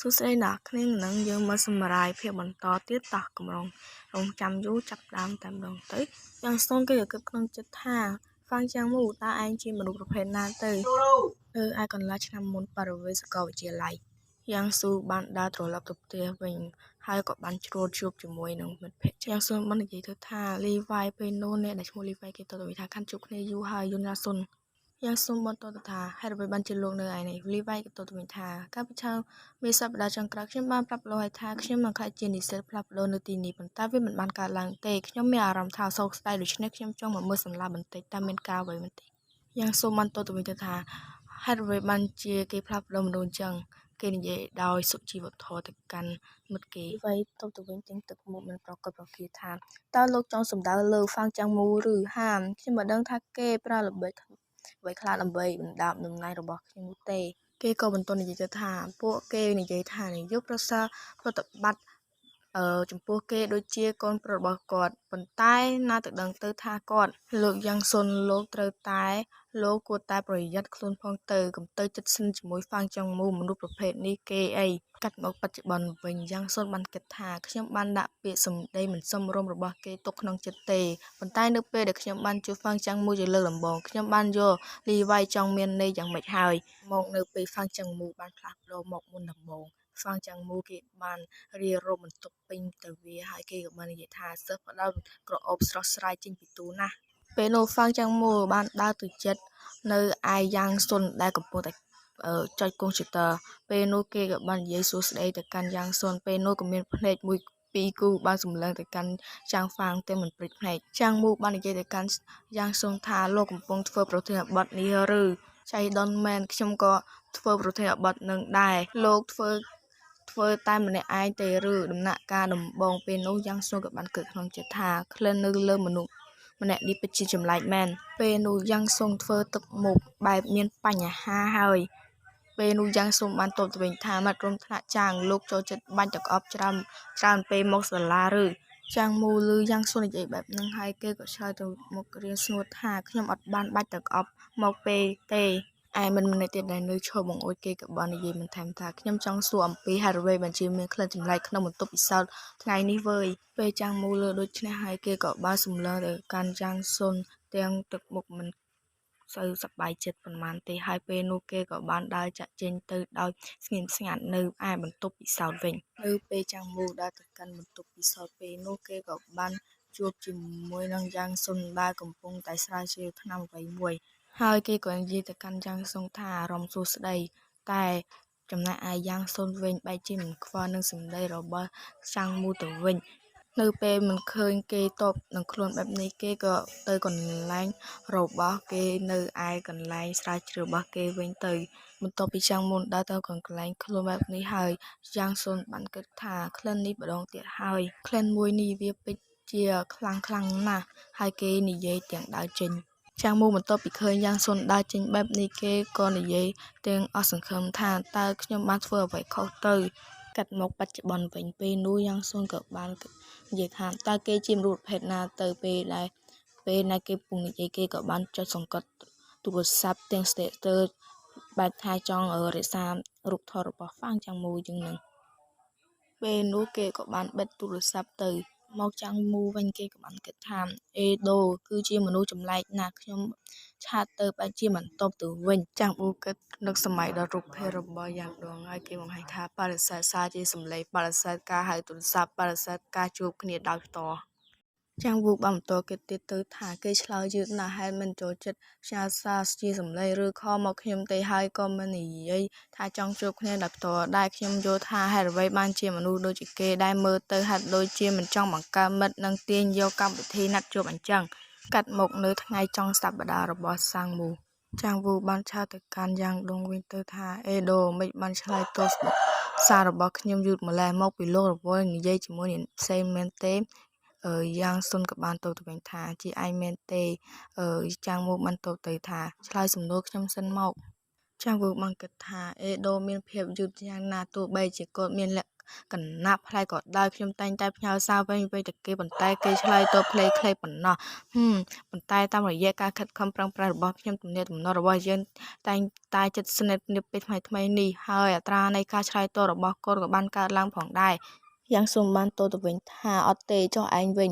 សួស្តីអ្នកគ្នានឹងយើងមកសម្រាយភាពបន្តទៀតតោះកម្រងរងចាំយូរចាប់ដើមតែម្ដងទៅយ៉ាងស្ទងគេគិតក្នុងចិត្តថាហ្វាំងចាំងមូតើឯងជាមនុស្សប្រភេទណាទៅឯកន្លះឆ្នាំមុនបរិវេណសាកលវិទ្យាល័យយ៉ាងស៊ូបានដើរត្រឡប់ទៅផ្ទះវិញហើយក៏បានជ្រួតជួបជាមួយនឹងមិត្តភក្តិយ៉ាងស៊ុនបាននិយាយទៅថាលីវ៉ៃពេលនោះអ្នកដែលឈ្មោះលីវ៉ៃគេទៅថាខាន់ជួបគ្នាយូរហើយយន់ណាស៊ុនយ៉ាងស៊ុនបន្តទៅថាហេតុអ្វីបានជាលោកនៅឯនេះលីវ៉ៃក៏ទៅវិញថាកាលពីឆ្នាំមេសប្តាហ៍ចុងក្រោយខ្ញុំបានប្រាប់លោកឲ្យថាខ្ញុំនឹងក្លាយជានិស្សិតផ្លាស់ប្ដូរនៅទីនេះប៉ុន្តែវាមិនបានកើតឡើងទេខ្ញុំមានអារម្មណ៍ថាសោកស្ដាយដូច្នេះខ្ញុំចង់មកមើលសម្លាបន្តិចតើមានការអ្វីមិនទេយ៉ាងស៊ុនបានទៅវិញទៅថាហេតុអ្វីបានជាគេផ្លាស់ប្ដូរមនុស្សអញ្ចឹងគេនិយាយដោយសុជីវធម៌ទៅកាន់មិត្តគេវ័យទៅវិញទាំងទឹកមុខមិនប្រកបប្រគាថាតើលោកចង់សម្ដៅលើហ្វាំងចាំងមូឬហាមខ្ញុំមិនដឹងថាគេប្រើល្បិចអ្វីខ្លះដើម្បីបណ្ដាប់តំណែងរបស់ខ្ញុំនោះទេគេក៏បន្តនិយាយទៅថាពួកគេនិយាយថានាយកប្រសើរប្រតិបត្តិចំពោះគេដូចជាកូនប្រុសរបស់គាត់ប៉ុន្តែណាទៅដឹងទៅថាគាត់លោកយ៉ាងសុនលោកត្រូវតែលោកគួរតែប្រយ័ត្នខ្លួនផងទៅកុំទៅចិត្តស្និទ្ធជាមួយហ្វាំងចង់មូមនុស្សប្រភេទនេះគេអីកាត់មកបច្ចុប្បន្នវិញយ៉ាងសុនបានគិតថាខ្ញុំបានដាក់ពាក្យសម្ដីមិនសមរម្យរបស់គេទុកក្នុងចិត្តទេប៉ុន្តែនៅពេលដែលខ្ញុំបានជួបហ្វាំងចង់មូជាលើកដំបូងខ្ញុំបានយកលីវ៉ៃចង់មានន័យយ៉ាងម៉េចហើយមកនៅពេលហ្វាំងចង់មូបានផ្លាស់ប្ដូរមកមុនដំបូងហ្វាំងចង់មូគេបានរៀបរាប់បន្ទប់ពេញទៅវាហើយគេក៏បាននិយាយថាសិស្សផ្ដោតក្រអូបស្រស់ស្រាយចេញពីទូណាស់ពេលនោះហ្វាំងចង់មូបានដើរទៅចិត្តនៅឯយ៉ាងសុនដែលកំពុងតែចុចកុំព្យូទ័រពេលនោះគេក៏បាននិយាយសួស្ដីទៅកាន់យ៉ាងសុនពេលនោះក៏មានភ្នែកមួយពីរគូបានសម្លឹងទៅកាន់ចាងហ្វាងតែមិនព្រិចភ្នែកចាងមូបាននិយាយទៅកាន់យ៉ាងសុនថាលោកកំពុងធ្វើប្រធានបទនេះឬចៃដុនមែនខ្ញុំក៏ធ្វើប្រធានបទនឹងដែរលោកធ្វើតែម្នាក់ឯងទេឬដំណាក់កាលដំបងពេលនោះយ៉ាងសុនក៏បានគិតក្នុងចិត្តថាក្លិននៅលើមនុស្សម្នាក់នេះពិតជាចម្លែកមែនពេលនោះយ៉ាងសុងធ្វើទឹកមុខបែបមានបញ្ហាហើយពេលនោះយ៉ាងសុំបានតបទៅវិញថាមាត់រំថ្នាក់ចាងលោកចូលចិត្តបាញ់ទឹកអប់ច្រើនពេលមកសាលាឬចាងមូលឺយ៉ាងសុននិយាយបែបហ្នឹងហើយគេក៏ឆ្លើយទៅមុខរៀនស្នួតថាខ្ញុំអត់បានបាច់ទឹកអប់មកពេលទេឯមិនម្នាក់ទៀតដែលនៅឈរបង្អួចគេក៏បាននិយាយបន្ថែមថាខ្ញុំចង់សួរអំពីហេតុអ្វីបានជាមានក្លិនចម្លែកក្នុងបន្ទប់ពិសោធន៍ថ្ងៃនេះវើយពេលចាំងមូលឺដូច្នេះហើយគេក៏បានសម្លឹងទៅកាន់យ៉ាងសុនទាំងទឹកមុខមិនសូវសប្បាយចិត្តប៉ុន្មានទេហើយពេលនោះគេក៏បានដើរចាក់ចេញទៅដោយស្ងៀមស្ងាត់នៅឯបន្ទប់ពិសោធន៍វិញនៅពេលចាំងមូដើរទៅកាន់បន្ទប់ពិសោធន៍ពេលនោះគេក៏បានជួបជាមួយនឹងយ៉ាងសុនដែលកំពុងតែស្រាវជ្រាវថ្នាំអ្វីមួយហើយគេក៏និយាយទៅកាន់យ៉ាងសុងថាអារម្មណ៍សួស្ដីតែចំណែកឯយ៉ាងសុនវិញបែរជាមិនខ្វល់នឹងសម្ដីរបស់ចាំងមូទៅវិញនៅពេលមិនឃើញគេតបនឹងខ្លួនបែបនេះគេក៏ទៅកន្លែងរបស់គេនៅឯកន្លែងស្រាវជ្រាវរបស់គេវិញទៅបន្ទាប់ពីចាំងមូដើរទៅកន្លែងខ្លួនបែបនេះហើយយ៉ាងសុនបានគិតថាក្លិននេះម្ដងទៀតហើយក្លិនមួយនេះវាពិតជាខ្លាំងណាស់ហើយគេនិយាយទាំងដើរចេញចាំងមូបន្ទាប់ពីឃើញយ៉ាងសុនដើរចេញបែបនេះគេក៏និយាយទាំងអស់សង្ឃឹមថាតើខ្ញុំបានធ្វើអ្វីខុសទៅកាត់មកបច្ចុប្បន្នវិញពេលនោះយ៉ាងសុនក៏បាននិយាយថាតើគេជាមនុស្សប្រភេទណាទៅពេលណាគេពុំនិយាយគេក៏បានចុចសង្កត់ទូរស័ព្ទទាំង status បែបថាចង់រក្សារូបថតរបស់ហ្វាំងចាំងមូជាងនឹងពេលនោះគេក៏បានបិទទូរស័ព្ទទៅមកចាំងមូវិញគេក៏បានគិតថាអេដូគឺជាមនុស្សចម្លែកណាស់ខ្ញុំឆាតទៅបែរជាមិនតបទៅវិញចាំងមូគិតនឹកសម័យដល់រូបភាពរបស់យ៉ាងដងហើយគេបង្ហាញថាបរិស័ទសារជាសម្លេងបរិស័ទការហៅទូរស័ព្ទបរិស័ទការជួបគ្នាដោយផ្ទាល់ចាំងវូបានបន្តគិតទៀតទៅថាគេឆ្លើយយឺតណាស់ហើយមិនចូលចិត្តផ្ញើសារជាសម្លេងឬខលមកខ្ញុំទេហើយក៏មិននិយាយថាចង់ជួបគ្នាដោយផ្ទាល់ដែរខ្ញុំយល់ថាហេតុអ្វីបានជាមនុស្សដូចជាគេដែលមើលទៅហាក់ដូចជាមិនចង់បង្កើតមិត្តនិងទាញយកកម្មវិធីណាត់ជួបអញ្ចឹងកាត់មកនៅថ្ងៃចុងសប្តាហ៍របស់សាំងមូចាំងវូបានឆើតទៅកាន់យ៉ាងដងវិញទៅថាអេដូមិនបានឆ្លើយតបសាររបស់ខ្ញុំយឺតម្ល៉េះមកពីលោករវល់និយាយជាមួយអ្នកផ្សេងមែនទេយ៉ាងសុនក៏បានទៅវិញថាជាឯងមែនទេចាំងមូបានទៅថាឆ្លើយសំណួរខ្ញុំសិនមក ចាំវឹកបានគិតថាអេដូមានភាពយឺតយ៉ាងណាទោះបីជាគាត់មានលក្ខកណ្ណាប់ផ្លែក៏ដោយខ្ញុំតែងតែផ្ញើសារវិញទៅគេប៉ុន្តែគេឆ្លើយតបខ្លីៗប៉ុណ្ណោះប៉ុន្តែតាមរយៈការខិតខំប្រឹងប្រែងរបស់ខ្ញុំទំនាក់ទំនងរបស់យើងតែងតែជិតស្និទ្ធនាពេលថ្មីៗនេះហើយអត្រានៃការឆ្លើយតបរបស់កូនក៏បានកើនឡើងផងដែរយ៉ាងសូមបានទោសទៅវិញថាអត់ទេចុះឯងវិញ